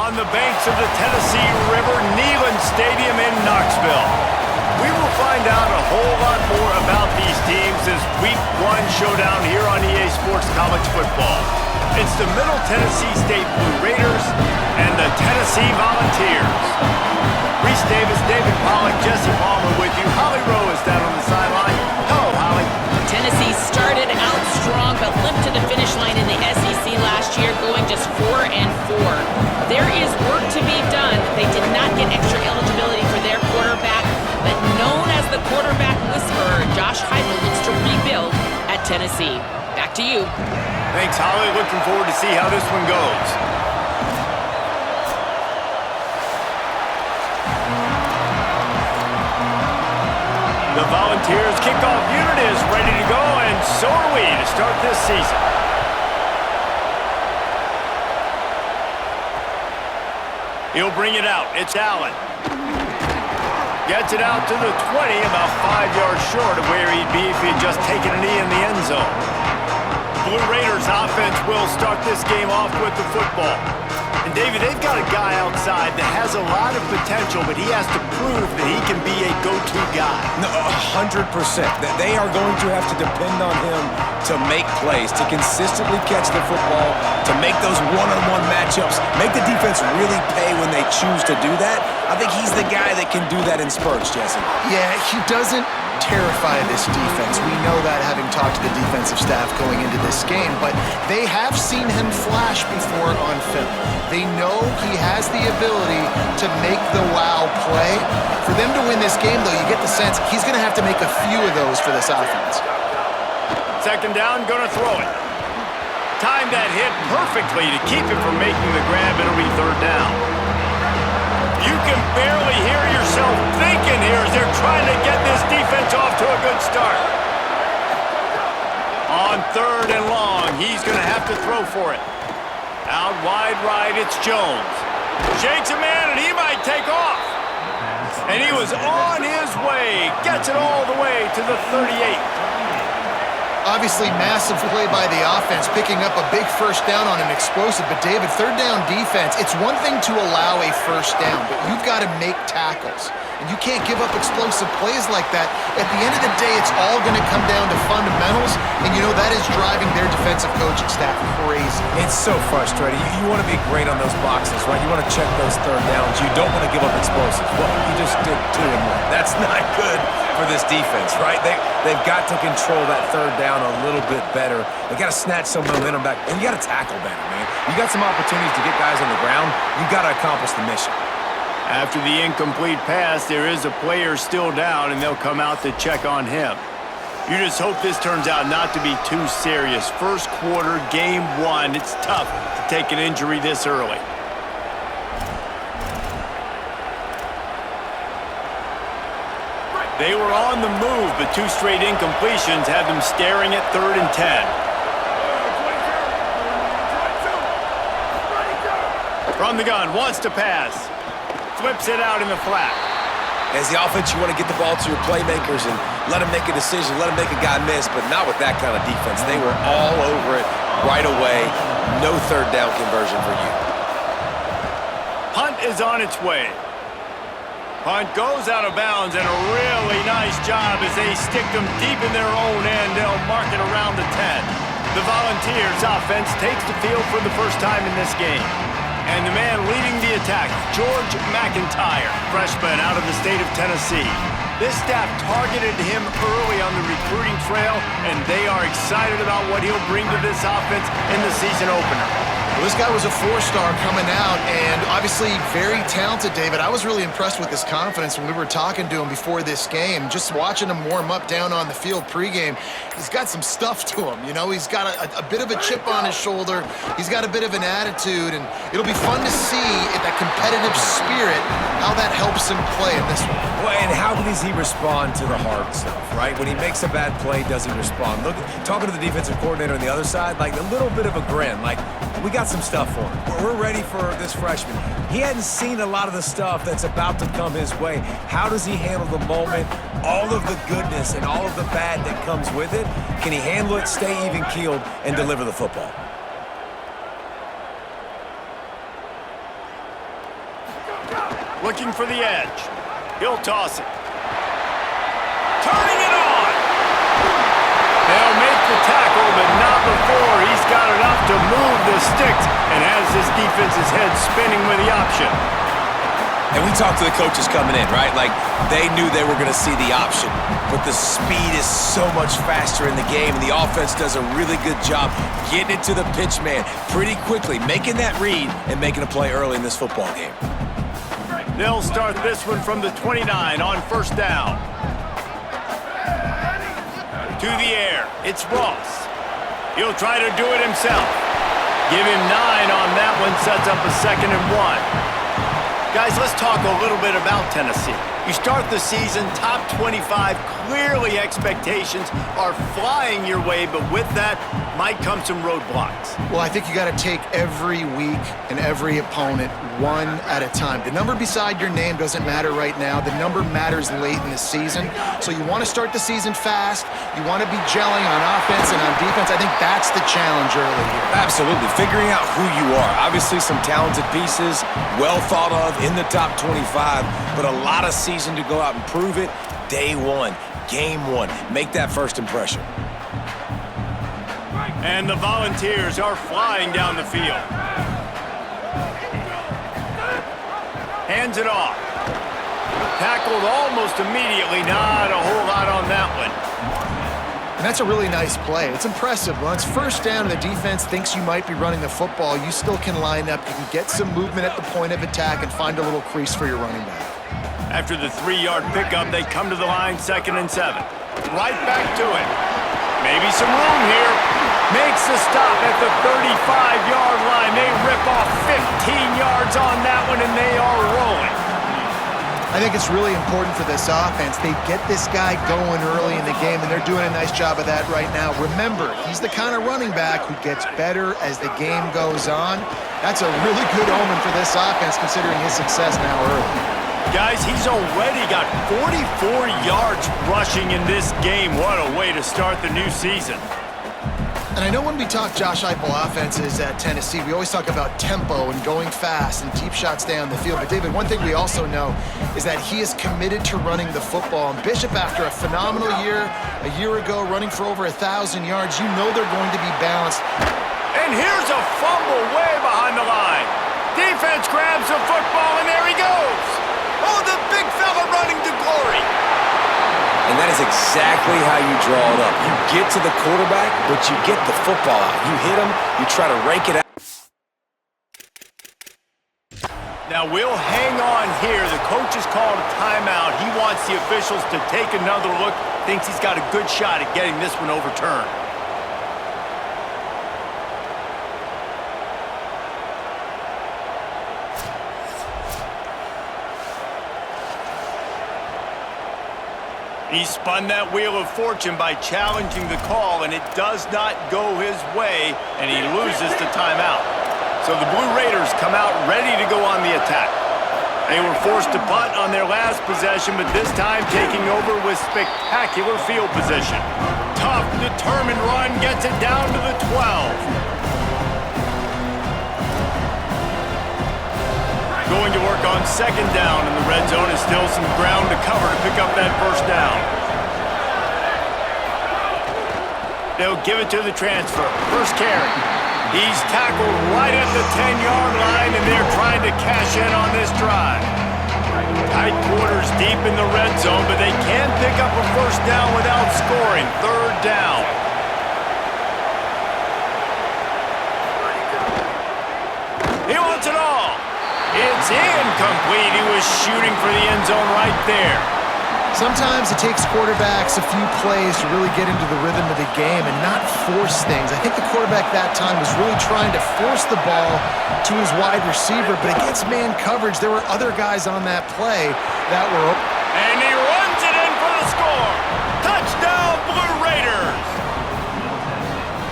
on the banks of the Tennessee River, Neyland Stadium in Knoxville. We will find out a whole lot more about these teams this Week 1 showdown here on EA Sports College Football. It's the Middle Tennessee State Blue Raiders and the Tennessee Volunteers. Reese Davis, David Pollack, Jesse Palmer with you. Holly Rowe is down on the sideline. Hello, Holly. Tennessee started out strong but limped to the finish line in the SEC last year, going just 4-4. There is work to be done. They did not get extra eligibility for their quarterback, but known as the quarterback whisperer, Josh Heupel looks to rebuild at Tennessee. Back to you. Thanks, Holly. Looking forward to see how this one goes. The Volunteers kickoff unit is ready to go, and so are we to start this season. He'll bring it out. It's Allen. Gets it out to the 20, about 5 yards short of where he'd be if he'd just taken a knee in the end zone. Blue Raiders offense will start this game off with the football. And, David, they've got a guy outside that has a lot of potential, but he has to prove that he can be a go-to guy. No, 100%. They are going to have to depend on him to make plays, to consistently catch the football, to make those one-on-one matchups, make the defense really pay when they choose to do that. I think he's the guy that can do that in spurts, Jesse. Yeah, he doesn't terrify this defense. We know that, having talked to the defensive staff going into this game, but they have seen him flash before on film. They know he has the ability to make the wow play. For them to win this game, though, you get the sense he's going to have to make a few of those for this offense. Second down, going to throw it. Timed that hit perfectly to keep him from making the grab. It'll be third down. You can barely hear yourself thinking here as they're trying to get this defense off to a good start. On third and long, he's going to have to throw for it. Out wide right, it's Jones. Shakes a man, and he might take off. And he was on his way. Gets it all the way to the 38. Obviously, massive play by the offense, picking up a big first down on an explosive. But, David, third down defense, it's one thing to allow a first down, but you've got to make tackles. And you can't give up explosive plays like that. At the end of the day, it's all going to come down to fundamentals, and you know that is driving their defensive coaching staff crazy. It's so frustrating. You want to be great on those boxes, right? You want to check those third downs. You don't want to give up explosives. Well, you just did 2 and 1. That's not good for this defense, right? They've got to control that third down a little bit better. They got to snatch some momentum back, and you got to tackle better, man. You got some opportunities to get guys on the ground. You got to accomplish the mission. After the incomplete pass, there is a player still down, and they'll come out to check on him. You just hope this turns out not to be too serious. First quarter, game 1, it's tough to take an injury this early. They were on the move, but 2 straight incompletions had them staring at 3rd and 10. From the gun, wants to pass. Flips it out in the flat. As the offense, you want to get the ball to your playmakers and let them make a decision, let them make a guy miss, but not with that kind of defense. They were all over it right away. No third down conversion for you. Punt is on its way. Punt goes out of bounds, and a really nice job as they stick them deep in their own end. They'll mark it around the 10. The Volunteers offense takes the field for the first time in this game. And the man leading the attack, George McIntyre, freshman out of the state of Tennessee. This staff targeted him early on the recruiting trail, and they are excited about what he'll bring to this offense in the season opener. Well, this guy was a 4-star coming out, and obviously very talented, David. I was really impressed with his confidence when we were talking to him before this game. Just watching him warm up down on the field pregame, he's got some stuff to him. You know, he's got a bit of a chip on his shoulder. He's got a bit of an attitude, and it'll be fun to see if that competitive spirit, how that helps him play in this one. Well, and how does he respond to the hard stuff, right? When he makes a bad play, does he respond? Look, talking to the defensive coordinator on the other side, like a little bit of a grin, like, we got some stuff for him. We're ready for this freshman. He hadn't seen a lot of the stuff that's about to come his way. How does he handle the moment, all of the goodness and all of the bad that comes with it? Can he handle it, stay even-keeled, and deliver the football? Looking for the edge. He'll toss it. Turning it on! They'll make the tackle, but not before he's got enough to move the sticks and has this defense's head spinning with the option. And we talked to the coaches coming in, right? Like, they knew they were going to see the option. But the speed is so much faster in the game, and the offense does a really good job getting it to the pitch man pretty quickly, making that read and making a play early in this football game. They'll start this one from the 29 on first down. To the air, it's Ross. He'll try to do it himself. Give him 9 on that one, sets up a 2nd and 1. Guys, let's talk a little bit about Tennessee. You start the season top 25. Clearly expectations are flying your way, but with that might come some roadblocks. Well, I think you got to take every week and every opponent one at a time. The number beside your name doesn't matter right now. The number matters late in the season. So you want to start the season fast. You want to be gelling on offense and on defense. I think that's the challenge early here. Absolutely. Figuring out who you are. Obviously some talented pieces, well thought of in the top 25, but a lot of season to go out and prove it. Day one, game one. Make that first impression. And the Volunteers are flying down the field. Hands it off. Tackled almost immediately. Not a whole lot on that one. And that's a really nice play. It's impressive. When it's first down and the defense thinks you might be running the football, you still can line up. You can get some movement at the point of attack and find a little crease for your running back. After the 3-yard pickup, they come to the line, 2nd and 7. Right back to it. Maybe some room here. Makes the stop at the 35-yard line. They rip off 15 yards on that one, and they are rolling. I think it's really important for this offense. They get this guy going early in the game, and they're doing a nice job of that right now. Remember, he's the kind of running back who gets better as the game goes on. That's a really good omen for this offense, considering his success now early. Guys, he's already got 44 yards rushing in this game. What a way to start the new season. And I know when we talk Josh Heupel offenses at Tennessee, we always talk about tempo and going fast and deep shots down the field. But, David, one thing we also know is that he is committed to running the football. And Bishop, after a phenomenal year, a year ago, running for over 1,000 yards, you know they're going to be balanced. And here's a fumble way behind the line. Defense grabs the football, and there he goes. Oh, the big fella running to glory. And that is exactly how you draw it up. You get to the quarterback, but you get the football out. You hit him, you try to rake it out. Now we'll hang on here. The coach has called a timeout. He wants the officials to take another look. Thinks he's got a good shot at getting this one overturned. He spun that wheel of fortune by challenging the call, and it does not go his way, and he loses the timeout. So the Blue Raiders come out ready to go on the attack. They were forced to punt on their last possession, but this time taking over with spectacular field position. Tough, determined run gets it down to the 12. Going to work on 2nd down in the red zone, and still some ground to cover to pick up that first down. They'll give it to the transfer. First carry. He's tackled right at the 10-yard line, and they're trying to cash in on this drive. Tight quarters deep in the red zone, but they can pick up a first down without scoring. 3rd down. He wants it all. It's incomplete. He was shooting for the end zone right there. Sometimes it takes quarterbacks a few plays to really get into the rhythm of the game and not force things. I think the quarterback that time was really trying to force the ball to his wide receiver, but against man coverage, there were other guys on that play that were open. And he runs it in for the score. Touchdown, Blue Raiders.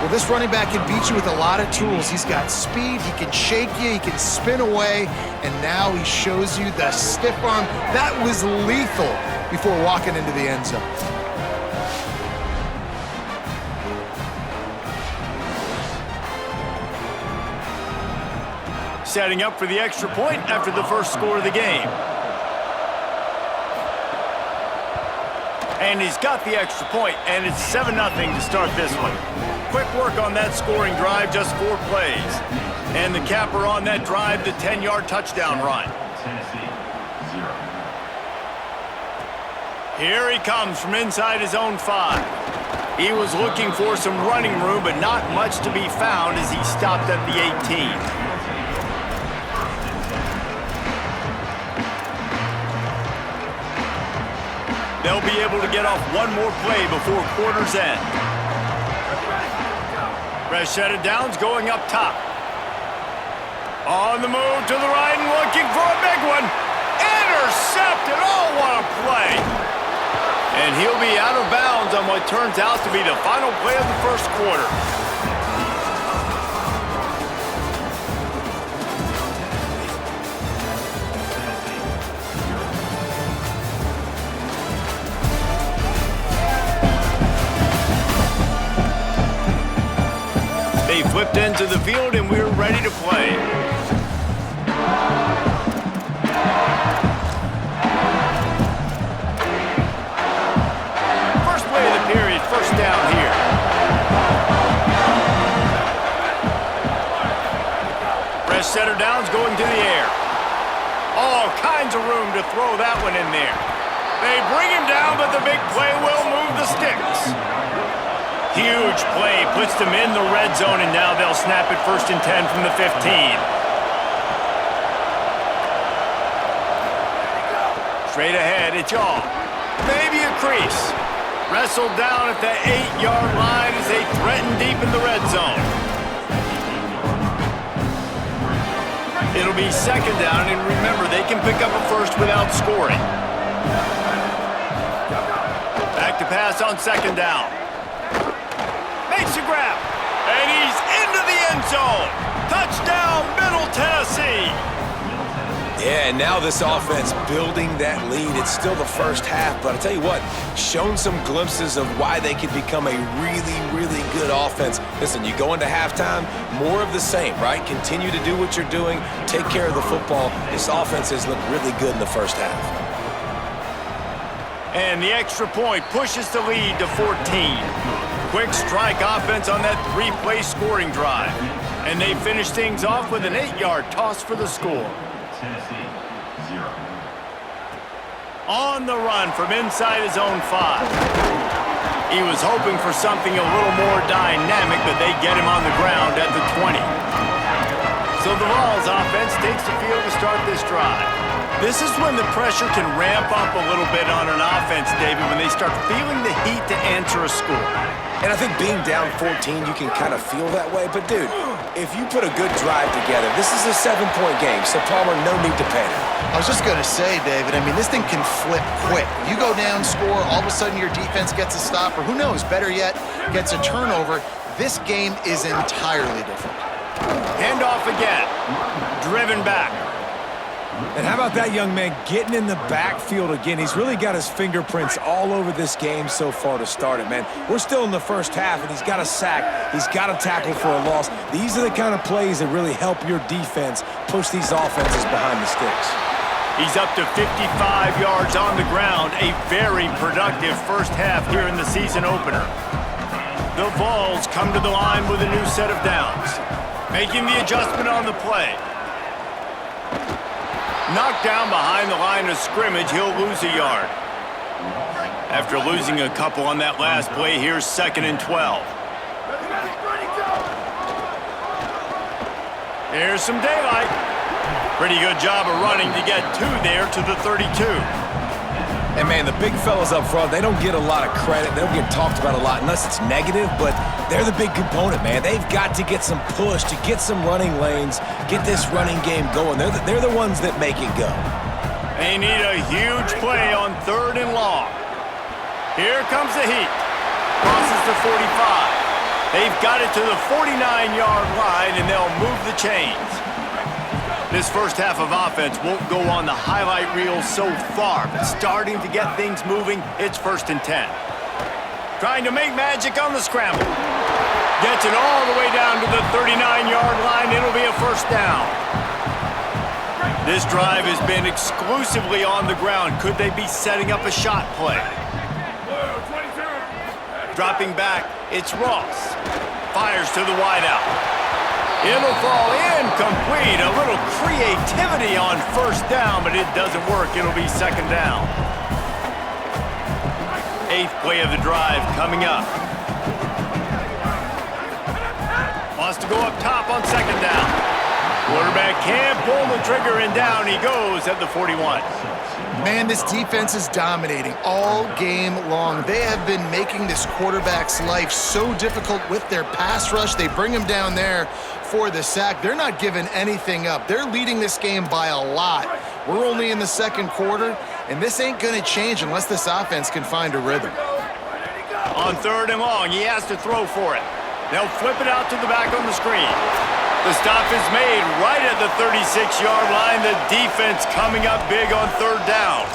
Well, this running back can beat you with a lot of tools. He's got speed, he can shake you, he can spin away, and now he shows you the stiff arm. That was lethal before walking into the end zone. Setting up for the extra point after the first score of the game. And he's got the extra point, and it's 7-0 to start this one. Quick work on that scoring drive, just 4 plays. And the capper on that drive, the 10-yard touchdown run. Here he comes from inside his own 5. He was looking for some running room, but not much to be found as he stopped at the 18. They'll be able to get off one more play before quarter's end. Fresh set of downs going up top. On the move to the right and looking for a big one. Intercepted. Oh, what a play. And he'll be out of bounds on what turns out to be the final play of the first quarter. They flipped into the field and we're ready to play. First play of the period, first down here. Fresh set of downs going to the air. All kinds of room to throw that one in there. They bring him down, but the big play will move the sticks. Huge play, puts them in the red zone, and now they'll snap it 1st and 10 from the 15. Straight ahead, it's off. Maybe a crease. Wrestled down at the 8-yard line as they threaten deep in the red zone. It'll be 2nd down, and remember, they can pick up a first without scoring. Back to pass on 2nd down. Makes a grab, and he's into the end zone. Touchdown, Middle Tennessee. Yeah, and now this offense building that lead. It's still the first half, but I tell you what, shown some glimpses of why they could become a really, really good offense. Listen, you go into halftime, more of the same, right? Continue to do what you're doing, take care of the football. This offense has looked really good in the first half. And the extra point pushes the lead to 14. Quick strike offense on that 3-play scoring drive. And they finish things off with an 8-yard toss for the score. Tennessee, 0. On the run from inside his own 5. He was hoping for something a little more dynamic, but they get him on the ground at the 20. So the Vols offense takes the field to start this drive. This is when the pressure can ramp up a little bit on an offense, David, when they start feeling the heat to answer a score. And I think being down 14, you can kind of feel that way. But, dude, if you put a good drive together, this is a 7-point game, so Palmer, no need to panic. I was just going to say, David, I mean, this thing can flip quick. You go down, score, all of a sudden your defense gets a stop, or who knows, better yet, gets a turnover. This game is entirely different. Hand off again. Driven back. And how about that young man getting in the backfield again? He's really got his fingerprints all over this game so far to start it, man. We're still in the first half, and he's got a sack. He's got a tackle for a loss. These are the kind of plays that really help your defense push these offenses behind the sticks. He's up to 55 yards on the ground. A very productive first half here in the season opener. The Vols come to the line with a new set of downs. Making the adjustment on the play. Knocked down behind the line of scrimmage, he'll lose a yard. After losing a couple on that last play, here's 2nd and 12. Here's some daylight. Pretty good job of running to get 2 there to the 32. And, man, the big fellas up front, they don't get a lot of credit. They don't get talked about a lot unless it's negative, but they're the big component, man. They've got to get some push, to get some running lanes, get this running game going. They're the ones that make it go. They need a huge play on 3rd and long. Here comes the heat. Crosses the 45. They've got it to the 49-yard line, and they'll move the chains. This first half of offense won't go on the highlight reel so far, but starting to get things moving, it's 1st and 10. Trying to make magic on the scramble. Gets it all the way down to the 39-yard line. It'll be a 1st down. This drive has been exclusively on the ground. Could they be setting up a shot play? Dropping back, it's Ross. Fires to the wideout. It'll fall incomplete. A little creativity on first down, but it doesn't work. It'll be second down. 8th play of the drive coming up. Wants to go up top on second down. Quarterback can't pull the trigger, and down he goes at the 41. Man, this defense is dominating all game long. They have been making this quarterback's life so difficult with their pass rush. They bring him down there for the sack. They're not giving anything up. They're leading this game by a lot. We're only in the second quarter, and this ain't going to change unless this offense can find a rhythm. On 3rd and long, he has to throw for it. They'll flip it out to the back on the screen. The stop is made right at the 36-yard line. The defense coming up big on 3rd down.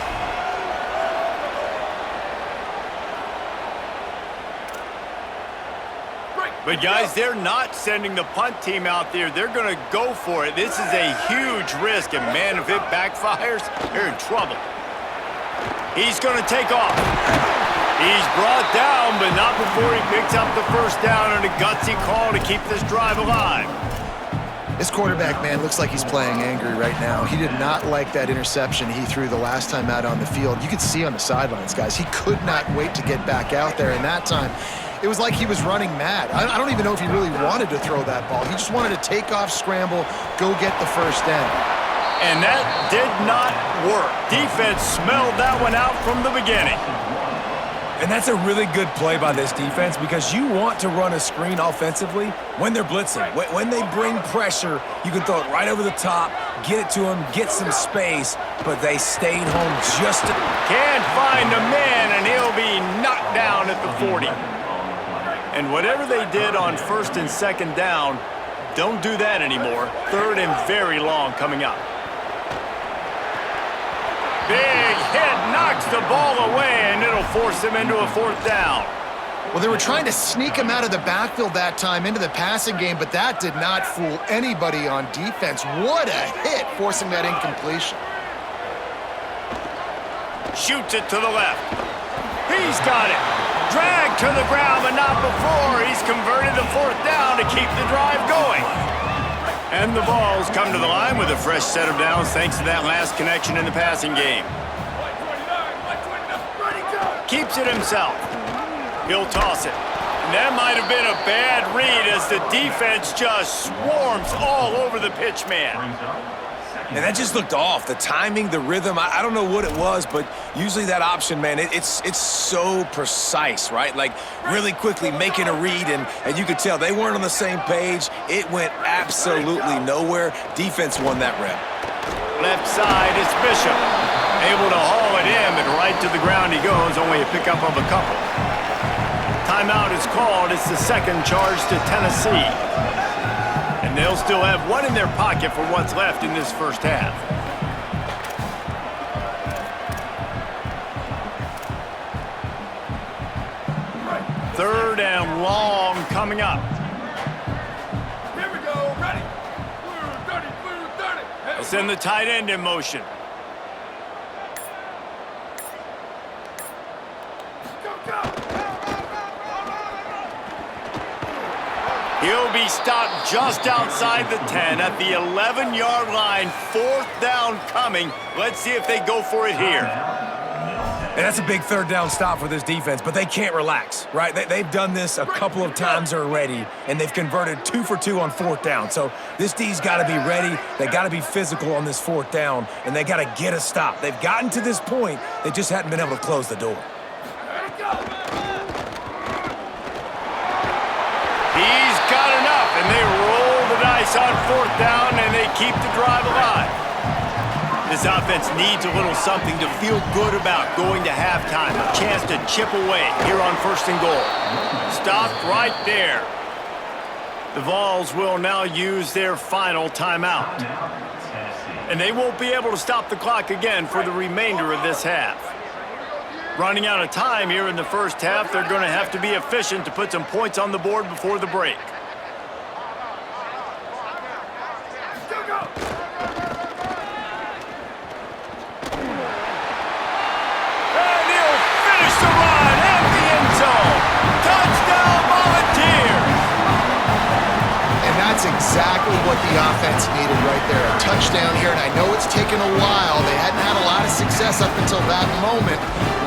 But guys, they're not sending the punt team out there. They're going to go for it. This is a huge risk, and man, if it backfires, they're in trouble. He's going to take off. He's brought down, but not before he picks up the first down and a gutsy call to keep this drive alive. This quarterback, man, looks like he's playing angry right now. He did not like that interception he threw the last time out on the field. You could see on the sidelines, guys, he could not wait to get back out there. And that time, it was like he was running mad. I don't even know if he really wanted to throw that ball. He just wanted to take off, scramble, go get the first down. And that did not work. Defense smelled that one out from the beginning. And that's a really good play by this defense because you want to run a screen offensively when they're blitzing. When they bring pressure, you can throw it right over the top, get it to them, get some space, but they stayed home just to... Can't find a man, and he'll be knocked down at the 40. And whatever they did on 1st and 2nd down, don't do that anymore. 3rd and very long coming up. Big hit, knocks the ball away, and it'll force him into a 4th down. Well, they were trying to sneak him out of the backfield that time into the passing game, but that did not fool anybody on defense. What a hit, forcing that incompletion. Shoots it to the left. He's got it. Dragged to the ground, but not before. He's converted the 4th down to keep the drive going. And the Vols come to the line with a fresh set of downs thanks to that last connection in the passing game. Keeps it himself. He'll toss it. And that might have been a bad read as the defense just swarms all over the pitch man. And that just looked off. The timing, the rhythm, I don't know what it was, but usually that option, man, it's so precise, right? Like really quickly making a read, and you could tell they weren't on the same page. It went absolutely nowhere. Defense won that rep. Left side is Bishop. Able to haul it in, but right to the ground he goes, only a pickup of a couple. Timeout is called. It's the 2nd charge to Tennessee. And they'll still have one in their pocket for what's left in this first half. Third and long coming up. Here we go, ready. Blue 30. They'll send the tight end in motion. He'll be stopped just outside the 10 at the 11-yard line. 4th down coming. Let's see if they go for it here. And that's a big 3rd down stop for this defense, but they can't relax, right? They've done this a couple of times already, and they've converted 2 for 2 on 4th down. So this D's got to be ready. They got to be physical on this 4th down, and they got to get a stop. They've gotten to this point. They just hadn't been able to close the door. He's got enough, and they roll the dice on 4th down, and they keep the drive alive. This offense needs a little something to feel good about going to halftime. A chance to chip away here on 1st and goal. Stopped right there. The Vols will now use their final timeout. And they won't be able to stop the clock again for the remainder of this half. Running out of time here in the first half, they're going to have to be efficient to put some points on the board before the break. And he'll finish the run at the end zone. the offense needed right there. A touchdown here, and I know it's taken a while. They hadn't had a lot of success up until that moment.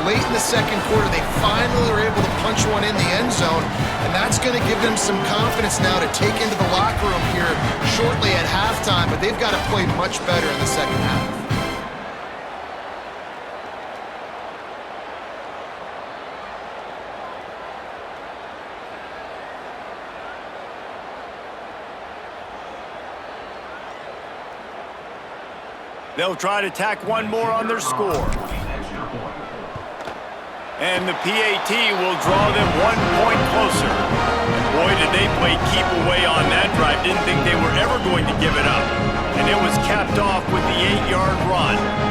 Late in the second quarter, they finally were able to punch one in the end zone, and that's going to give them some confidence now to take into the locker room here shortly at halftime, but they've got to play much better in the second half. They'll try to tack one more on their score. And the PAT will draw them 1 point closer. And boy, did they play keep away on that drive. Didn't think they were ever going to give it up. And it was capped off with the 8-yard run.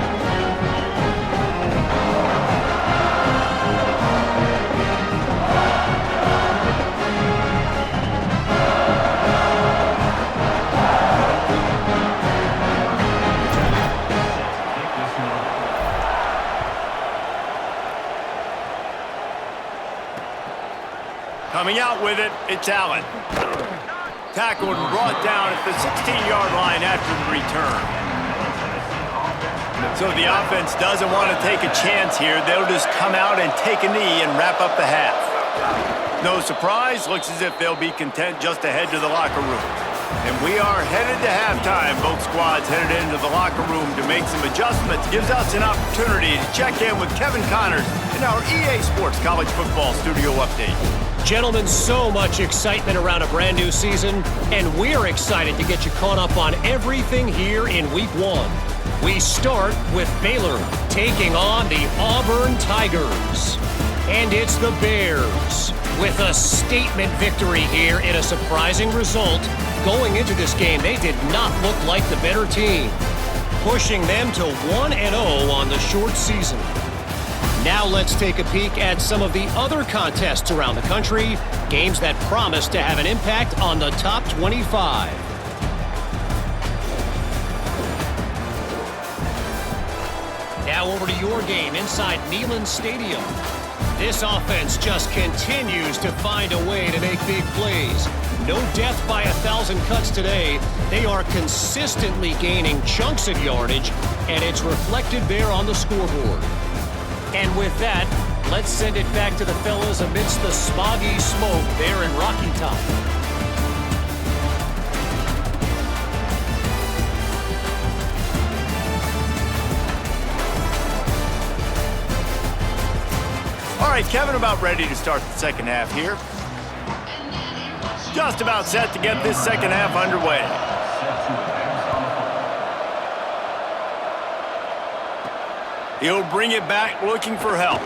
Coming out with it, it's Allen. Tackled and brought down at the 16-yard line after the return. So the offense doesn't want to take a chance here. They'll just come out and take a knee and wrap up the half. No surprise, looks as if they'll be content just to head to the locker room. And we are headed to halftime. Both squads headed into the locker room to make some adjustments. Gives us an opportunity to check in with Kevin Connors in our EA Sports College Football Studio Update. Gentlemen, so much excitement around a brand new season, and we're excited to get you caught up on everything here in Week 1. We start with Baylor taking on the Auburn Tigers. And it's the Bears with a statement victory here in a surprising result. Going into this game, they did not look like the better team, pushing them to 1-0 on the short season. Now let's take a peek at some of the other contests around the country, games that promise to have an impact on the top 25. Now over to your game inside Neyland Stadium. This offense just continues to find a way to make big plays. No death by 1,000 cuts today. They are consistently gaining chunks of yardage, and it's reflected there on the scoreboard. And with that, let's send it back to the fellas amidst the smoggy smoke there in Rocky Top. All right, Kevin, about ready to start the second half here. Just about set to get this second half underway. He'll bring it back looking for help.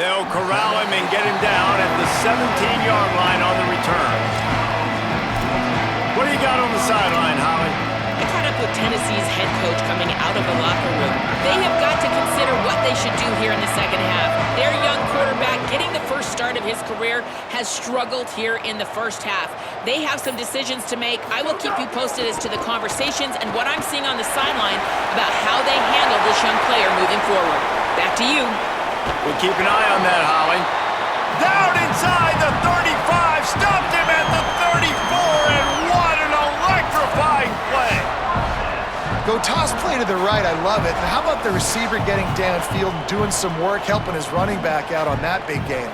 They'll corral him and get him down at the 17-yard line on the return. What do you got on the sideline, Holly? I caught up with Tennessee's head coach coming out of the locker room. They have got to consider what they should do here in the second half. Their young quarterback, getting the first start of his career, has struggled here in the first half. They have some decisions to make. I will keep you posted as to the conversations and what I'm seeing on the sideline about how they handle this young player moving forward. Back to you. We'll keep an eye on that, Holly. Down inside the 35, stopped him at the 34, and what an electrifying play. Go toss play to the right, I love it. And how about the receiver getting downfield and doing some work, helping his running back out on that big gain?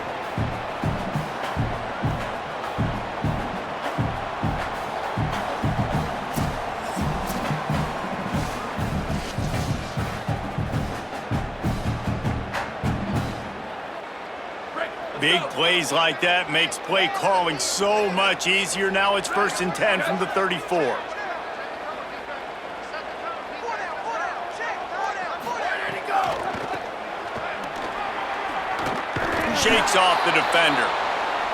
Big plays like that makes play calling so much easier. Now it's 1st and 10 from the 34. Shakes off the defender.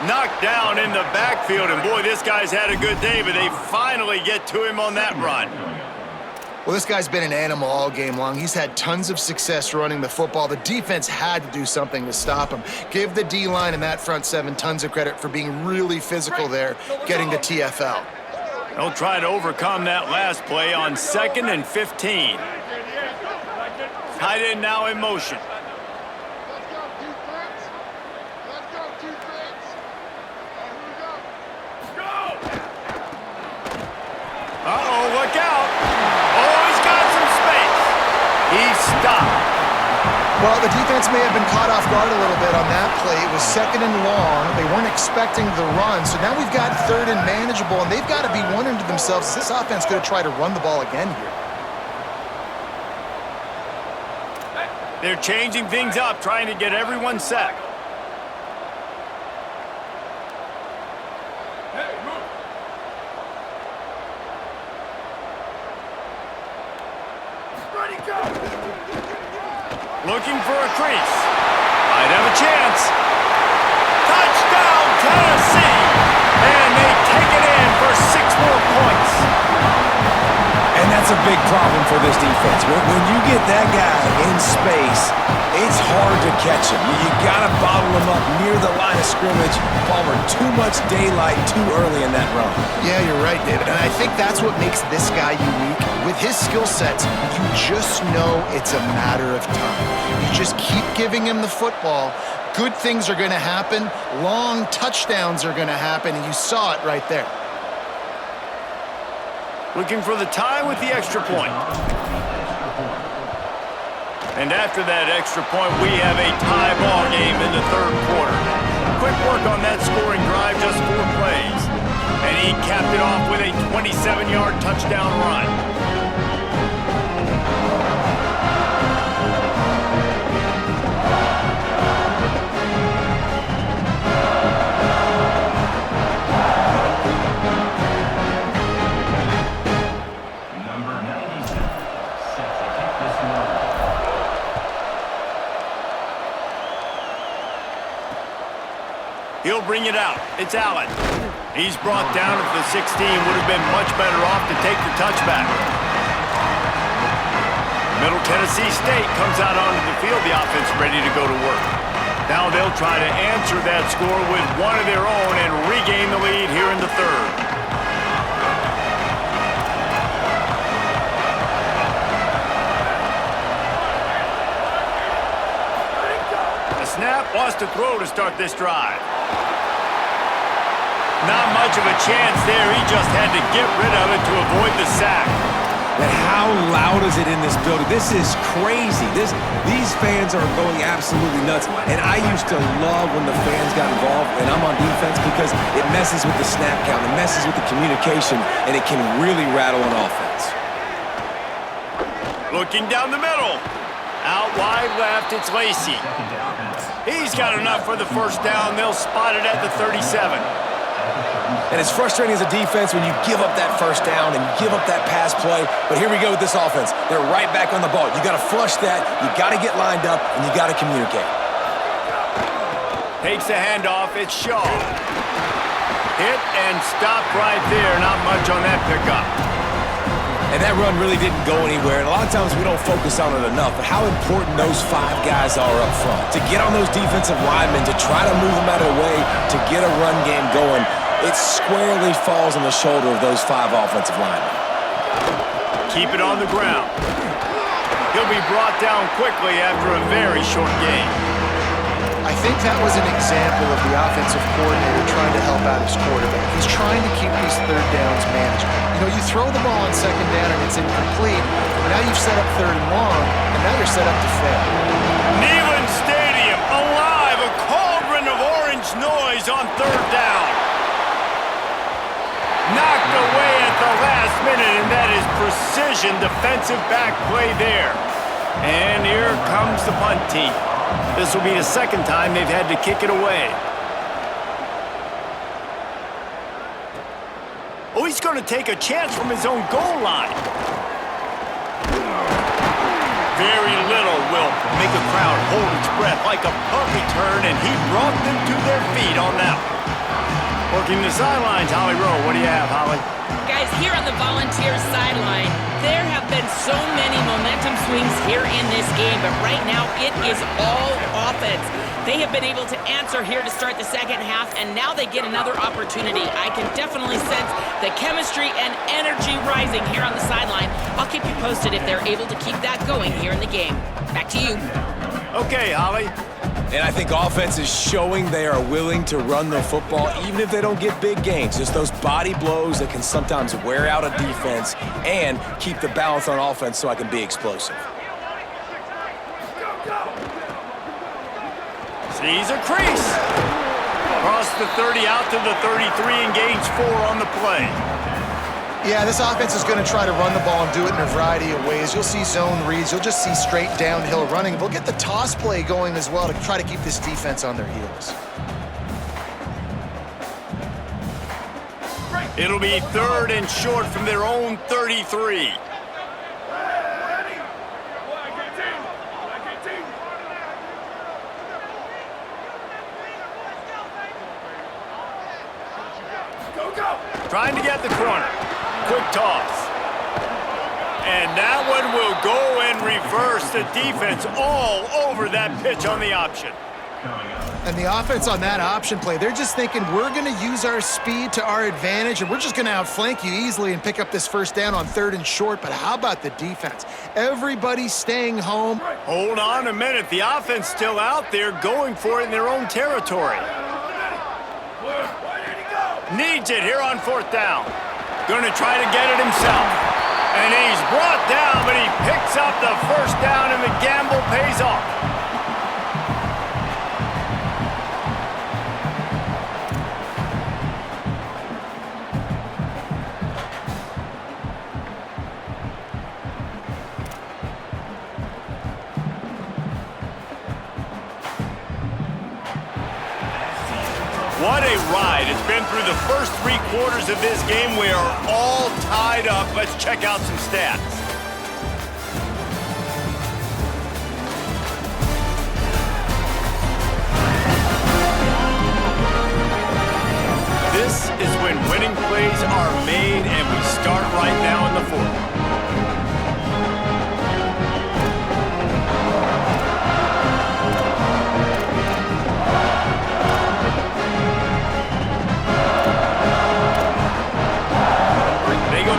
Knocked down in the backfield, and boy, this guy's had a good day, but they finally get to him on that run. Well, this guy's been an animal all game long. He's had tons of success running the football. The defense had to do something to stop him. Give the D-line and that front seven tons of credit for being really physical there, getting the TFL. They'll try to overcome that last play on 2nd and 15. Tight end now in motion. Well, the defense may have been caught off guard a little bit on that play. It was 2nd and long. They weren't expecting the run. So now we've got 3rd and manageable, and they've got to be wondering to themselves, is this offense going to try to run the ball again here? They're changing things up, trying to get everyone set. Looking for a crease. Might have a chance. Touchdown, Tennessee! And they take it in for 6 more points. And that's a big problem for this defense. When you get that guy in space, it's hard to catch him. You got to bottle him up near the line of scrimmage. Palmer, too much daylight too early in that run. Yeah, you're right, David. And I think that's what makes this guy unique. With his skill sets, you just know it's a matter of time. You just keep giving him the football. Good things are going to happen. Long touchdowns are going to happen, and you saw it right there. Looking for the tie with the extra point. And after that extra point, we have a tie ball game in the 3rd quarter. Quick work on that scoring drive, just 4 plays. And he capped it off with a 27-yard touchdown run. Number 97 set to kick this one. He'll bring it out. It's Allen. He's brought down at the 16. Would have been much better off to take the touchback. Middle Tennessee State comes out onto the field. The offense ready to go to work. Now they'll try to answer that score with one of their own and regain the lead here in the 3rd. Snap wants to throw to start this drive. Not much of a chance there. He just had to get rid of it to avoid the sack. And how loud is it in this building? This is crazy. These fans are going absolutely nuts. And I used to love when the fans got involved, and I'm on defense, because it messes with the snap count, it messes with the communication, and it can really rattle an offense. Looking down the middle. Out wide left, it's Lacey. He's got enough for the 1st down. They'll spot it at the 37. And it's frustrating as a defense when you give up that 1st down and give up that pass play. But here we go with this offense. They're right back on the ball. You got to flush that. You got to get lined up, and you got to communicate. Takes the handoff. It's Shaw. Hit and stopped right there. Not much on that pickup. And that run really didn't go anywhere. And a lot of times we don't focus on it enough. But how important those 5 guys are up front. To get on those defensive linemen, to try to move them out of the way, to get a run game going, it squarely falls on the shoulder of those 5 offensive linemen. Keep it on the ground. He'll be brought down quickly after a very short game. I think that was an example of the offensive coordinator trying to help out his quarterback. He's trying to keep these 3rd downs manageable. You know, you throw the ball on 2nd down and it's incomplete, but now you've set up 3rd and long, and now you're set up to fail. Neyland Stadium alive, a cauldron of orange noise on 3rd down. Knocked away at the last minute, and that is precision defensive back play there. And here comes the punt team. This will be the 2nd time they've had to kick it away. Oh, he's going to take a chance from his own goal line. Very little will make a crowd hold its breath like a punt return, and he brought them to their feet on that one. Working the sidelines, Holly Rowe. What do you have, Holly? Guys, here on the Volunteers sideline, there have been so many momentum swings here in this game, but right now it is all offense. They have been able to answer here to start the 2nd half, and now they get another opportunity. I can definitely sense the chemistry and energy rising here on the sideline. I'll keep you posted if they're able to keep that going here in the game. Back to you. Okay, Holly. And I think offense is showing they are willing to run the football, even if they don't get big gains. Just those body blows that can sometimes wear out a defense and keep the balance on offense so I can be explosive. Go, go! Sees a crease. Across the 30 out to the 33 and gains 4 on the play. Yeah, this offense is going to try to run the ball and do it in a variety of ways. You'll see zone reads. You'll just see straight downhill running. They'll get the toss play going as well to try to keep this defense on their heels. It'll be 3rd and short from their own 33. Trying to get the corner. Quick toss. And that one will go and reverse. The defense all over that pitch on the option. And the offense on that option play, they're just thinking we're going to use our speed to our advantage and we're just going to outflank you easily and pick up this first down on 3rd and short. But how about the defense? Everybody's staying home. Hold on a minute. The offense still out there going for it in their own territory. Needs it here on 4th down. Going to try to get it himself. And he's brought down, but he picks up the first down, and the gamble pays off. What a ride. It's been through the first 3 quarters of this game. We are all tied up. Let's check out some stats. This is when winning plays are made, and we start right now in the 4th.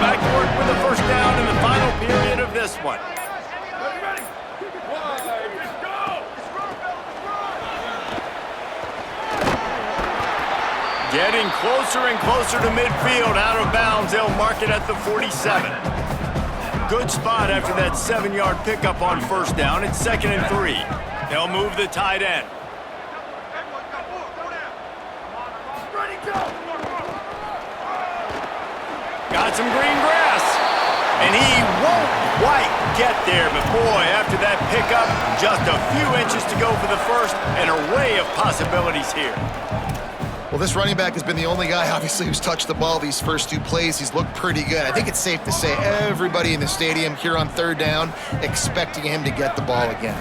Back to work with the first down in the final period of this one. Getting closer and closer to midfield, out of bounds. They'll mark it at the 47. Good spot after that 7-yard pickup on first down. It's 2nd and 3. They'll move the tight end. Got some green grass, and he won't quite get there, but boy, after that pickup, just a few inches to go for the first, an array of possibilities here. Well, this running back has been the only guy, obviously, who's touched the ball these first 2 plays. He's looked pretty good. I think it's safe to say everybody in the stadium here on 3rd down expecting him to get the ball again.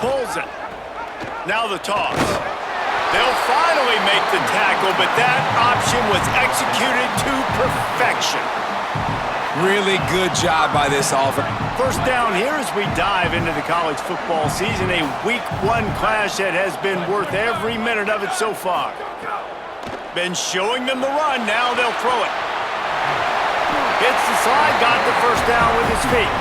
Pulls it. Now the toss. They'll finally make the tackle, but that option was executed to perfection. Really good job by this offense. First down here as we dive into the college football season. A Week 1 clash that has been worth every minute of it so far. Been showing them the run. Now they'll throw it. Hits the slide, got the first down with his feet.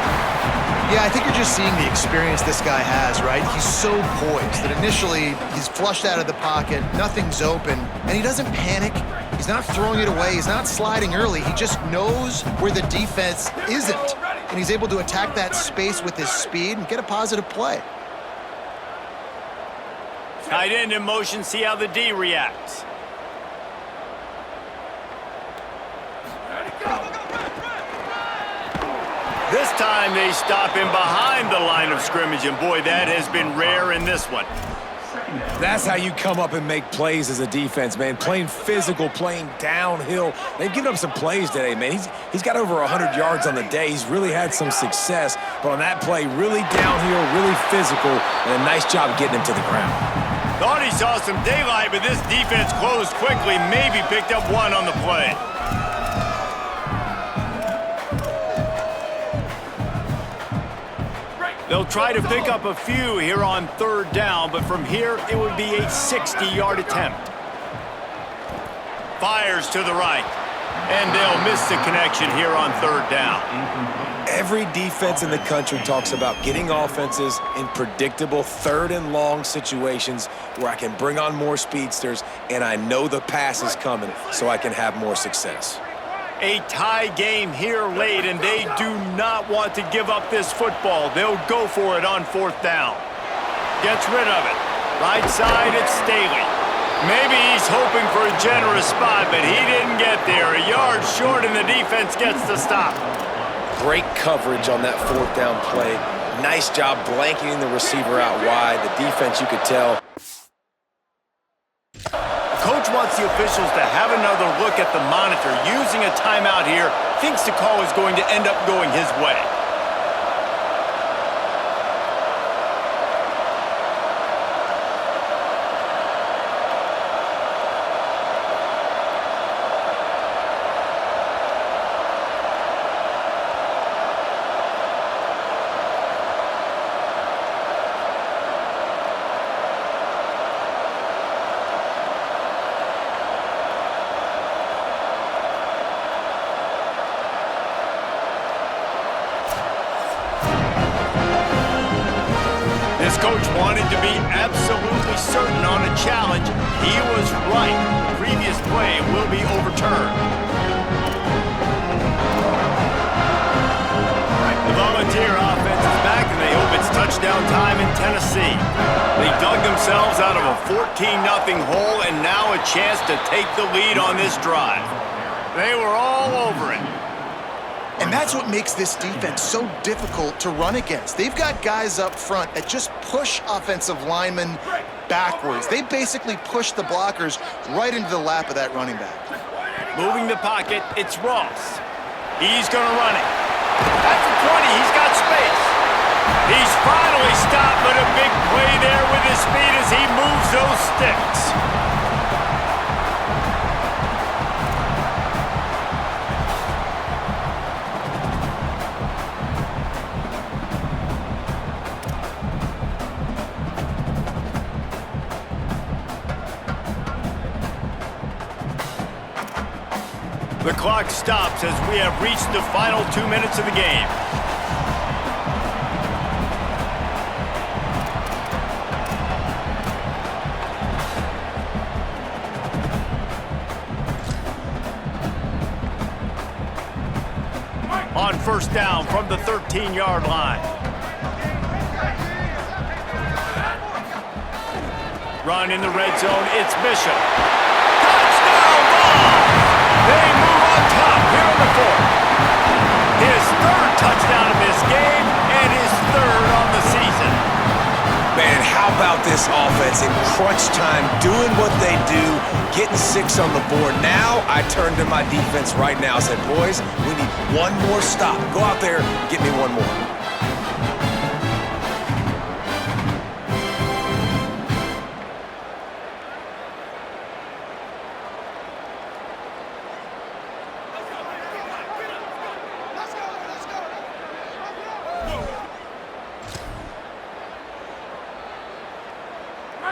Yeah, I think you're just seeing the experience this guy has, right? He's so poised that initially he's flushed out of the pocket, nothing's open, and he doesn't panic. He's not throwing it away. He's not sliding early. He just knows where the defense isn't, and he's able to attack that space with his speed and get a positive play. Tight end in motion, see how the D reacts. This time they stop him behind the line of scrimmage, and boy, that has been rare in this one. That's how you come up and make plays as a defense, man. Playing physical, playing downhill. They've given up some plays today, man. He's got over 100 yards on the day. He's really had some success. But on that play, really downhill, really physical, and a nice job getting him to the ground. Thought he saw some daylight, but this defense closed quickly. Maybe picked up 1 on the play. They'll try to pick up a few here on 3rd down, but from here, it would be a 60-yard attempt. Fires to the right, and they'll miss the connection here on 3rd down. Every defense in the country talks about getting offenses in predictable 3rd and long situations where I can bring on more speedsters, and I know the pass is coming, so I can have more success. A tie game here late, and they do not want to give up this football. They'll go for it on 4th down. Gets rid of it. Right side, it's Staley. Maybe he's hoping for a generous spot, but he didn't get there. A yard short, and the defense gets the stop. Great coverage on that fourth down play. Nice job blanketing the receiver out wide. The defense, you could tell. Coach wants the officials to have another look at the monitor. Using a timeout here, thinks the call is going to end up going his way. This coach wanted to be absolutely certain on a challenge. He was right. The previous play will be overturned. The Volunteer offense is back, and they hope it's touchdown time in Tennessee. They dug themselves out of a 14-0 hole, and now a chance to take the lead on this drive. They were all over it. And that's what makes this defense so difficult to run against. They've got guys up front that just push offensive linemen backwards. They basically push the blockers right into the lap of that running back. Moving the pocket, it's Ross. He's going to run it. At the 20, he's got space. He's finally stopped, but a big play there with his speed as he moves those sticks. The clock stops as we have reached the final 2 minutes of the game. On first down from the 13-yard line. Run in the red zone, it's Bishop. Touchdown ball! They move on top here in the fourth. His third touchdown of this game and his third on the season. Man, how about this offense in crunch time, doing what they do, getting 6 on the board. Now I turn to my defense right now and said, boys, we need one more stop. Go out there, get me one more.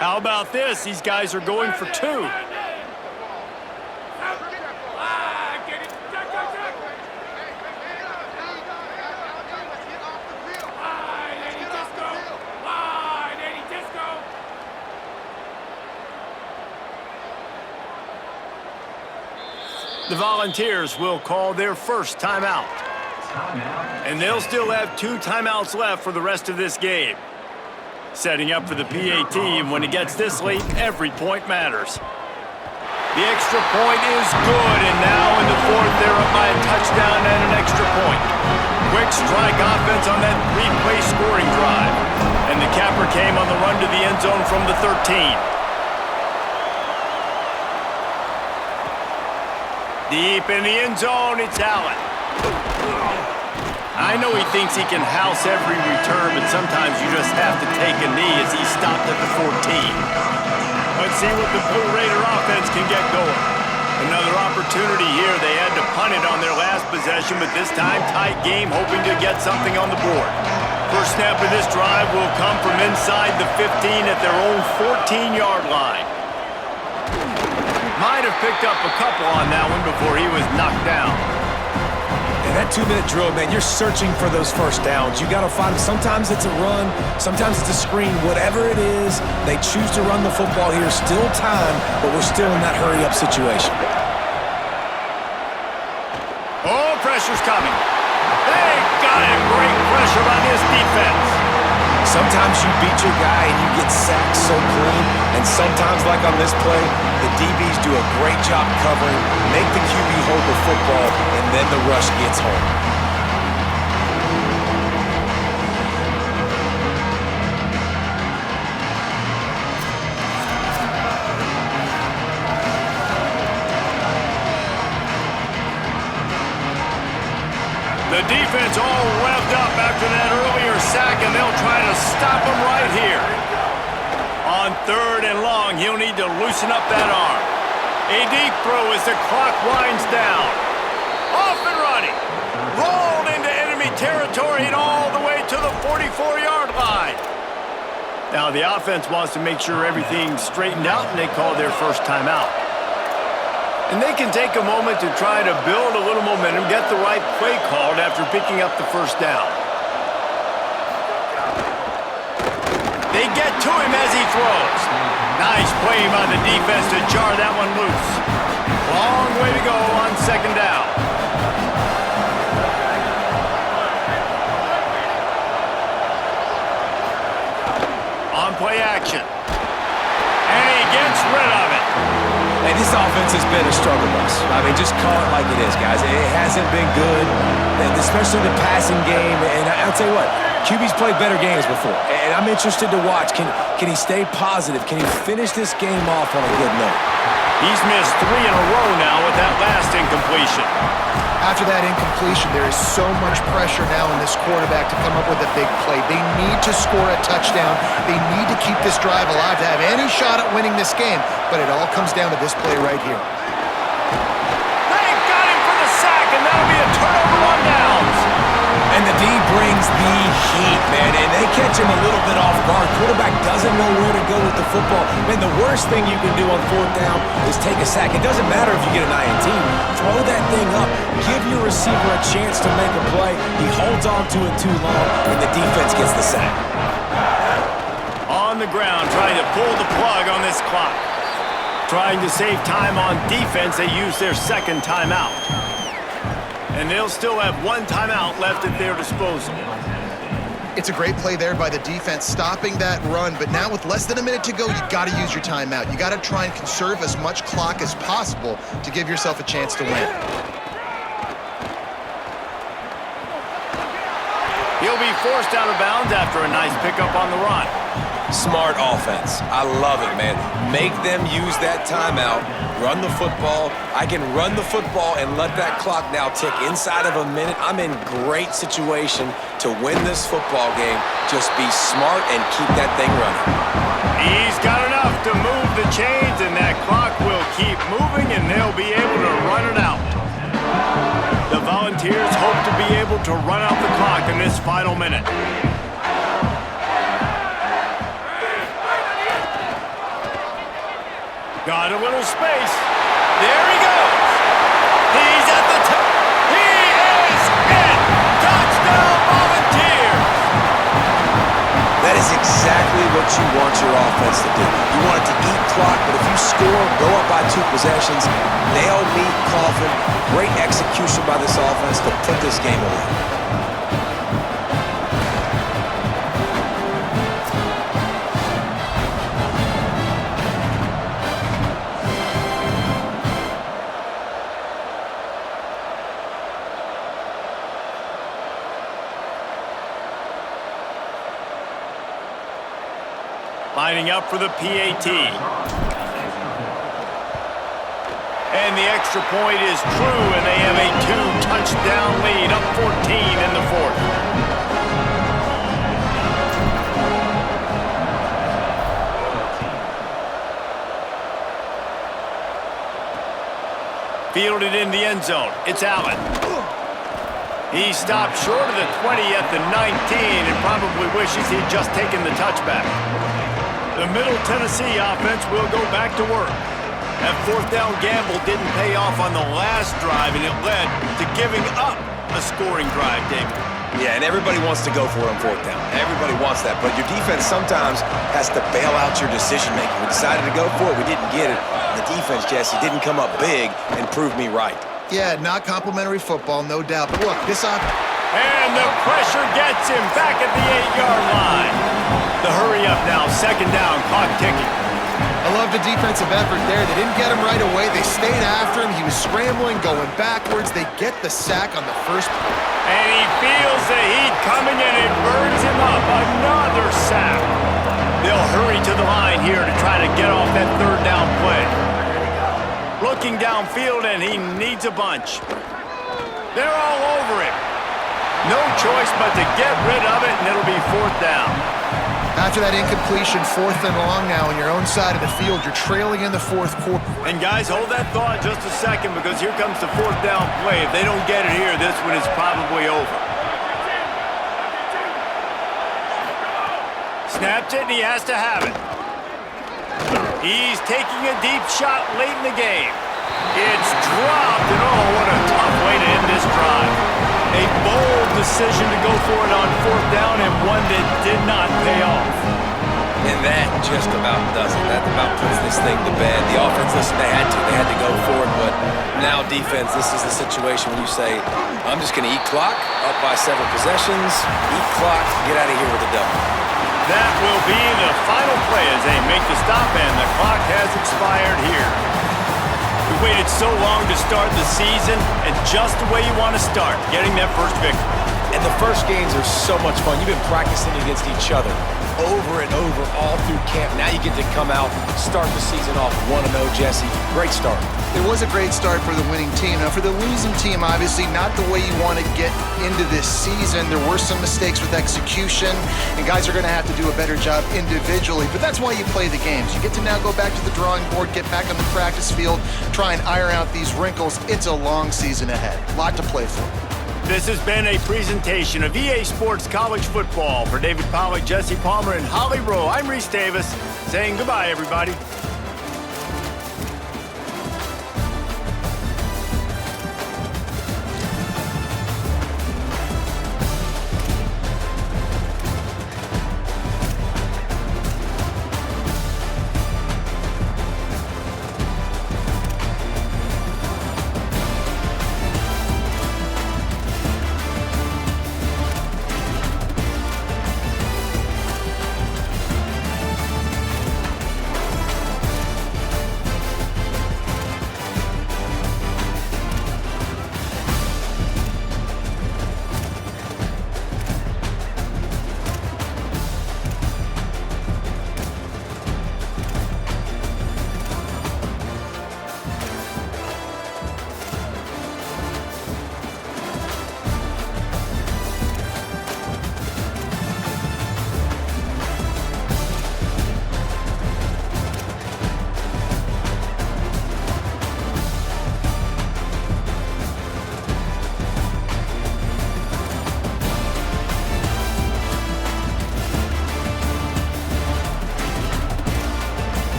How about this? These guys are going for 2. The Volunteers will call their first timeout. And they'll still have 2 timeouts left for the rest of this game. Setting up for the PAT, and when it gets this late, every point matters. The extra point is good, and now in the fourth, they're up by a touchdown and an extra point. Quick strike offense on that 3-play scoring drive. And the capper came on the run to the end zone from the 13. Deep in the end zone, it's Allen. I know he thinks he can house every return, but sometimes you just have to take a knee as he stopped at the 14. Let's see what the Blue Raider offense can get going. Another opportunity here. They had to punt it on their last possession, but this time tight game, hoping to get something on the board. First snap of this drive will come from inside the 15 at their own 14-yard line. Might have picked up a couple on that one before he was knocked down. And that 2-minute drill, man, you're searching for those first downs. You got to find them. Sometimes it's a run, sometimes it's a screen. Whatever it is, they choose to run the football here. Still time, but we're still in that hurry-up situation. Oh, pressure's coming. They got it. Great pressure by this defense. Sometimes you beat your guy and you get sacked so clean, and sometimes, like on this play, the DBs do a great job covering, make the QB hold the football, and then the rush gets home. The defense all revved up after that earlier sack, and they'll try to stop him right here. On 3rd and long, he'll need to loosen up that arm. A deep throw as the clock winds down. Off and running. Rolled into enemy territory and all the way to the 44-yard line. Now the offense wants to make sure everything's straightened out, and they call their first timeout. And they can take a moment to try to build a little momentum, get the right play called after picking up the first down. They get to him as he throws. Nice play by the defense to jar that one loose. Long way to go on 2nd down. On play action. And he gets rid of it. Hey, this offense has been a struggle bus. I mean, just call it like it is, guys. It hasn't been good, and especially the passing game. And I'll tell you what, QB's played better games before, and I'm interested to watch. Can he stay positive? Can he finish this game off on a good note? He's missed 3 in a row now with that last incompletion. After that incompletion, there is so much pressure now on this quarterback to come up with a big play. They need to score a touchdown. They need to keep this drive alive to have any shot at winning this game. But it all comes down to this play right here. They got him for the sack, and that'll be a turnover on downs. And the D brings the heat, man, and they catch him a little bit off guard. Quarterback doesn't know where to go with the football. Man, the worst thing you can do on 4th down is take a sack. It doesn't matter if you get an INT. Throw that thing up. Give your receiver a chance to make a play. He holds on to it too long, and the defense gets the sack. On the ground, trying to pull the plug on this clock. Trying to save time on defense, they use their 2nd timeout. And they'll still have 1 timeout left at their disposal. It's a great play there by the defense, stopping that run. But now with less than a minute to go, you've got to use your timeout. You got to try and conserve as much clock as possible to give yourself a chance to win. He'll be forced out of bounds after a nice pickup on the run. Smart offense. I love it, man. Make them use that timeout, run the football. I can run the football and let that clock now tick inside of a minute. I'm in great situation to win this football game. Just be smart and keep that thing running. He's got enough to move the chains, and that clock will keep moving, and they'll be able to run it out. The Volunteers hope to be able to run out the clock in this final minute. Got a little space. There he goes. He's at the top. He is in. Touchdown, Volunteers. That is exactly what you want your offense to do. You want it to eat clock, but if you score, go up by 2 possessions, nail meat, coffin, great execution by this offense to put this game away. Lining up for the PAT. And the extra point is true, and they have a 2-touchdown lead, up 14 in the 4th. Fielded in the end zone. It's Allen. He stopped short of the 20 at the 19 and probably wishes he'd just taken the touchback. The Middle Tennessee offense will go back to work. That 4th down gamble didn't pay off on the last drive, and it led to giving up a scoring drive, David. Yeah, and everybody wants to go for it on 4th down. Everybody wants that, but your defense sometimes has to bail out your decision-making. We decided to go for it. We didn't get it. The defense, Jesse, didn't come up big and prove me right. Yeah, not complimentary football, no doubt. But look, this offense... And the pressure gets him back at the 8-yard line. The hurry up now, second down, clock ticking. I love the defensive effort there. They didn't get him right away. They stayed after him. He was scrambling, going backwards. They get the sack on the first play. And he feels the heat coming and it burns him up. Another sack. They'll hurry to the line here to try to get off that third down play. Looking downfield, and he needs a bunch. They're all over him. No choice but to get rid of it, and it'll be fourth down. After that incompletion, 4th and long now on your own side of the field. You're trailing in the fourth quarter. And guys, hold that thought just a second, because here comes the fourth down play. If they don't get it here, this one is probably over. Snaps it, and he has to have it. He's taking a deep shot late in the game. It's dropped, and oh, what a tough way to end this drive. A bold decision to go for it on fourth down, and one that did not pay off. And that just about does it. That about puts this thing to bed. The offense, listen, they had to go for it, but now defense, this is the situation when you say, I'm just going to eat clock, up by 7 possessions, eat clock, get out of here with a W. That will be the final play as they make the stop, and the clock has expired here. We waited so long to start the season, and just the way you want to start, getting that first victory. And the first games are so much fun. You've been practicing against each other over and over all through camp. Now you get to come out, start the season off 1-0, Jesse. Great start. It was a great start for the winning team. Now, for the losing team, obviously not the way you want to get into this season. There were some mistakes with execution, and guys are going to have to do a better job individually. But that's why you play the games. You get to now go back to the drawing board, get back on the practice field, try and iron out these wrinkles. It's a long season ahead. A lot to play for. This has been a presentation of EA Sports College Football. For David Pollack, Jesse Palmer, and Holly Rowe, I'm Reese Davis, saying goodbye, everybody.